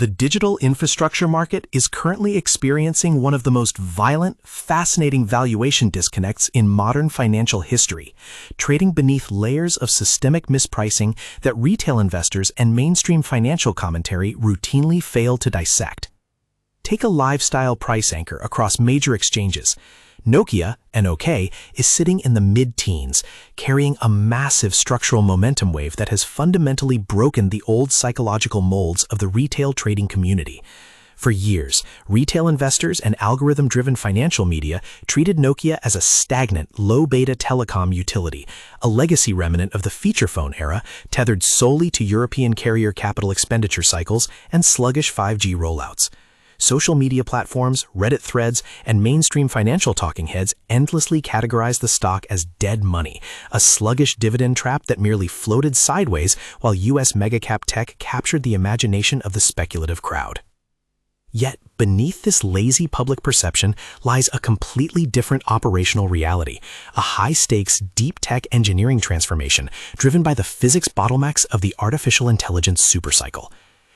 The digital infrastructure market is currently experiencing one of the most violent, fascinating valuation disconnects in modern financial history, trading beneath layers of systemic mispricing that retail investors and mainstream financial commentary routinely fail to dissect. Take a lifestyle price anchor across major exchanges. Nokia, NOK, is sitting in the mid-teens, carrying a massive structural momentum wave that has fundamentally broken the old psychological molds of the retail trading community. For years, retail investors and algorithm-driven financial media treated Nokia as a stagnant, low-beta telecom utility, a legacy remnant of the feature phone era tethered solely to European carrier capital expenditure cycles and sluggish 5G rollouts. Social media platforms, Reddit threads, and mainstream financial talking heads endlessly categorized the stock as dead money, a sluggish dividend trap that merely floated sideways while US megacap tech captured the imagination of the speculative crowd. Yet, beneath this lazy public perception lies a completely different operational reality, a high-stakes, deep-tech engineering transformation driven by the physics bottlenecks of the artificial intelligence supercycle.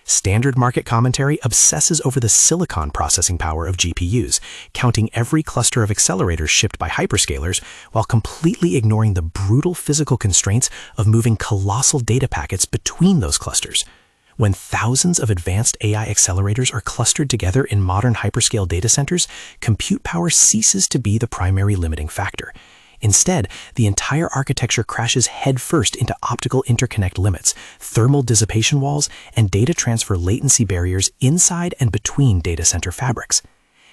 Standard market commentary obsesses over the silicon processing power of GPUs, counting every cluster of accelerators shipped by hyperscalers while completely ignoring the brutal physical constraints of moving colossal data packets between those clusters. When thousands of advanced AI accelerators are clustered together in modern hyperscale data centers, compute power ceases to be the primary limiting factor. Instead, the entire architecture crashes headfirst into optical interconnect limits, thermal dissipation walls, and data transfer latency barriers inside and between data center fabrics.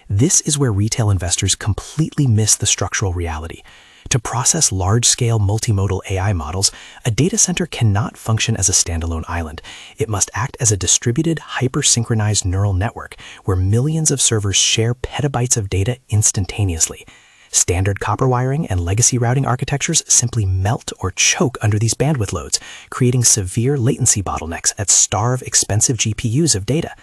This is where retail investors completely miss the structural reality. To process large-scale multimodal AI models, a data center cannot function as a standalone island. It must act as a distributed, hyper-synchronized neural network where millions of servers share petabytes of data instantaneously. Standard copper wiring and legacy routing architectures simply melt or choke under these bandwidth loads, creating severe latency bottlenecks that starve expensive GPUs of data.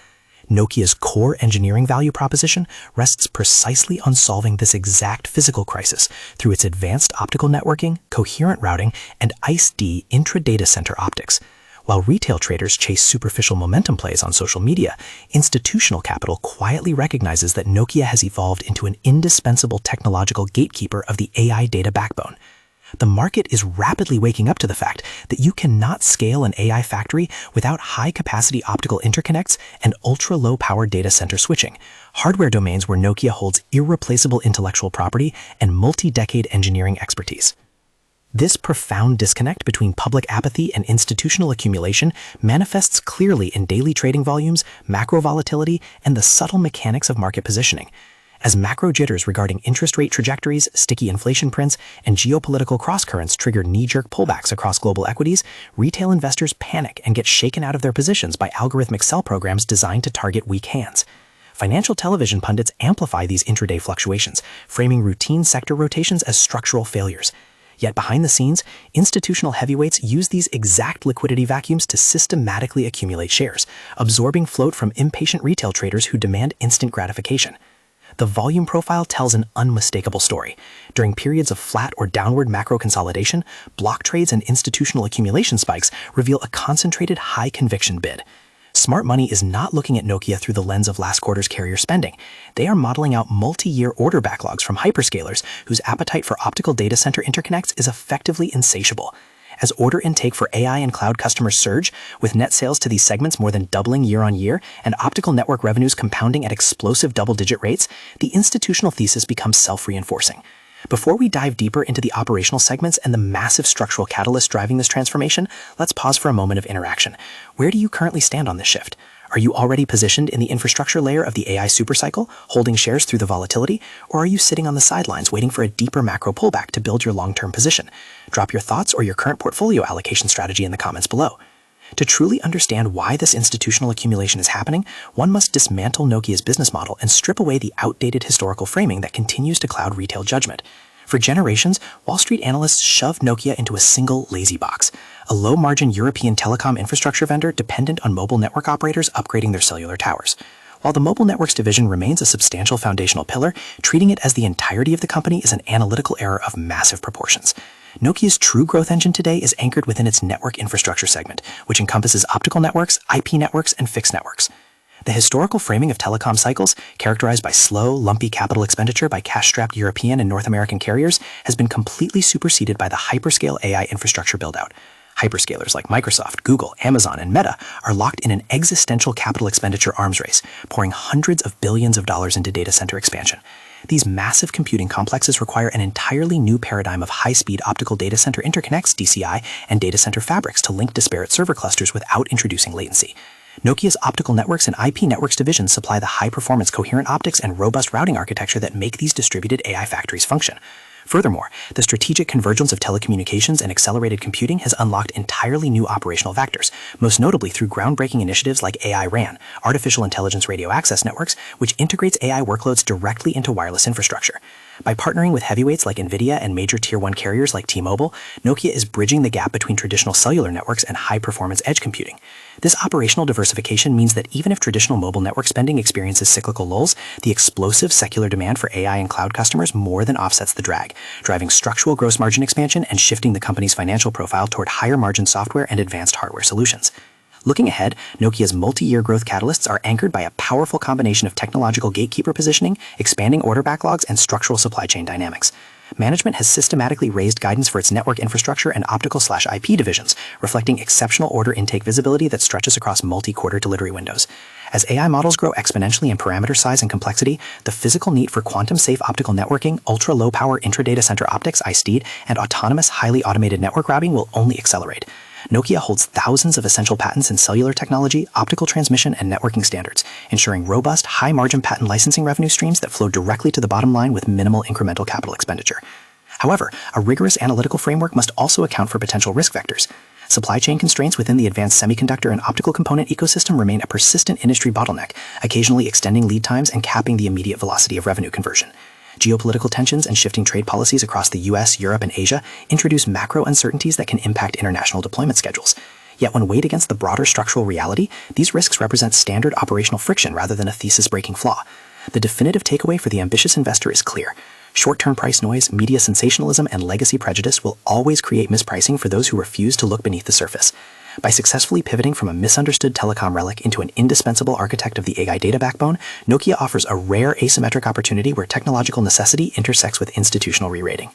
Nokia's core engineering value proposition rests precisely on solving this exact physical crisis through its advanced optical networking, coherent routing, and ICE-D intra-data center optics. While retail traders chase superficial momentum plays on social media, institutional capital quietly recognizes that Nokia has evolved into an indispensable technological gatekeeper of the AI data backbone. The market is rapidly waking up to the fact that you cannot scale an AI factory without high-capacity optical interconnects and ultra-low-power data center switching, hardware domains where Nokia holds irreplaceable intellectual property and multi-decade engineering expertise. This profound disconnect between public apathy and institutional accumulation manifests clearly in daily trading volumes, macro volatility, and the subtle mechanics of market positioning. As macro jitters regarding interest rate trajectories, sticky inflation prints, and geopolitical crosscurrents trigger knee-jerk pullbacks across global equities, retail investors panic and get shaken out of their positions by algorithmic sell programs designed to target weak hands. Financial television pundits amplify these intraday fluctuations, framing routine sector rotations as structural failures. Yet behind the scenes, institutional heavyweights use these exact liquidity vacuums to systematically accumulate shares, absorbing float from impatient retail traders who demand instant gratification. The volume profile tells an unmistakable story. During periods of flat or downward macro consolidation, block trades and institutional accumulation spikes reveal a concentrated high-conviction bid. Smart money is not looking at Nokia through the lens of last quarter's carrier spending. They are modeling out multi-year order backlogs from hyperscalers whose appetite for optical data center interconnects is effectively insatiable. As order intake for AI and cloud customers surge, with net sales to these segments more than doubling year-on-year and optical network revenues compounding at explosive double-digit rates, the institutional thesis becomes self-reinforcing. Before we dive deeper into the operational segments and the massive structural catalyst driving this transformation, let's pause for a moment of interaction. Where do you currently stand on this shift? Are you already positioned in the infrastructure layer of the AI supercycle, holding shares through the volatility, or are you sitting on the sidelines waiting for a deeper macro pullback to build your long-term position? Drop your thoughts or your current portfolio allocation strategy in the comments below. To truly understand why this institutional accumulation is happening, one must dismantle Nokia's business model and strip away the outdated historical framing that continues to cloud retail judgment. For generations, Wall Street analysts shoved Nokia into a single lazy box, a low-margin European telecom infrastructure vendor dependent on mobile network operators upgrading their cellular towers. While the mobile networks division remains a substantial foundational pillar, treating it as the entirety of the company is an analytical error of massive proportions. Nokia's true growth engine today is anchored within its network infrastructure segment, which encompasses optical networks, IP networks, and fixed networks. The historical framing of telecom cycles, characterized by slow, lumpy capital expenditure by cash-strapped European and North American carriers, has been completely superseded by the hyperscale AI infrastructure build-out. Hyperscalers like Microsoft, Google, Amazon, and Meta are locked in an existential capital expenditure arms race, pouring hundreds of billions of dollars into data center expansion. These massive computing complexes require an entirely new paradigm of high-speed optical data center interconnects, DCI, and data center fabrics to link disparate server clusters without introducing latency. Nokia's Optical Networks and IP Networks divisions supply the high-performance coherent optics and robust routing architecture that make these distributed AI factories function. Furthermore, the strategic convergence of telecommunications and accelerated computing has unlocked entirely new operational vectors, most notably through groundbreaking initiatives like AI RAN, Artificial Intelligence Radio Access Networks, which integrates AI workloads directly into wireless infrastructure. By partnering with heavyweights like NVIDIA and major Tier 1 carriers like T-Mobile, Nokia is bridging the gap between traditional cellular networks and high-performance edge computing. This operational diversification means that even if traditional mobile network spending experiences cyclical lulls, the explosive secular demand for AI and cloud customers more than offsets the drag, driving structural gross margin expansion and shifting the company's financial profile toward higher-margin software and advanced hardware solutions. Looking ahead, Nokia's multi-year growth catalysts are anchored by a powerful combination of technological gatekeeper positioning, expanding order backlogs, and structural supply chain dynamics. Management has systematically raised guidance for its network infrastructure and optical/IP divisions, reflecting exceptional order intake visibility that stretches across multi-quarter delivery windows. As AI models grow exponentially in parameter size and complexity, the physical need for quantum-safe optical networking, ultra-low-power intra-data center optics (ISTED), and autonomous, highly automated network routing will only accelerate. Nokia holds thousands of essential patents in cellular technology, optical transmission, and networking standards, ensuring robust, high-margin patent licensing revenue streams that flow directly to the bottom line with minimal incremental capital expenditure. However, a rigorous analytical framework must also account for potential risk vectors. Supply chain constraints within the advanced semiconductor and optical component ecosystem remain a persistent industry bottleneck, occasionally extending lead times and capping the immediate velocity of revenue conversion. Geopolitical tensions and shifting trade policies across the US, Europe, and Asia introduce macro uncertainties that can impact international deployment schedules. Yet when weighed against the broader structural reality, these risks represent standard operational friction rather than a thesis-breaking flaw. The definitive takeaway for the ambitious investor is clear. Short-term price noise, media sensationalism, and legacy prejudice will always create mispricing for those who refuse to look beneath the surface. By successfully pivoting from a misunderstood telecom relic into an indispensable architect of the AI data backbone, Nokia offers a rare asymmetric opportunity where technological necessity intersects with institutional re-rating.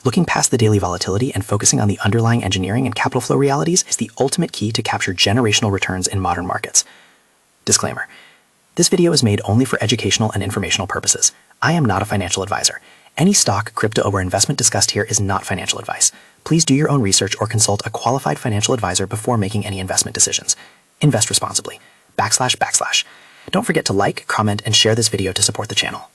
Looking past the daily volatility and focusing on the underlying engineering and capital flow realities is the ultimate key to capture generational returns in modern markets. Disclaimer. This video is made only for educational and informational purposes. I am not a financial advisor. Any stock, crypto, or investment discussed here is not financial advice. Please do your own research or consult a qualified financial advisor before making any investment decisions. Invest responsibly. // Don't forget to like, comment, and share this video to support the channel.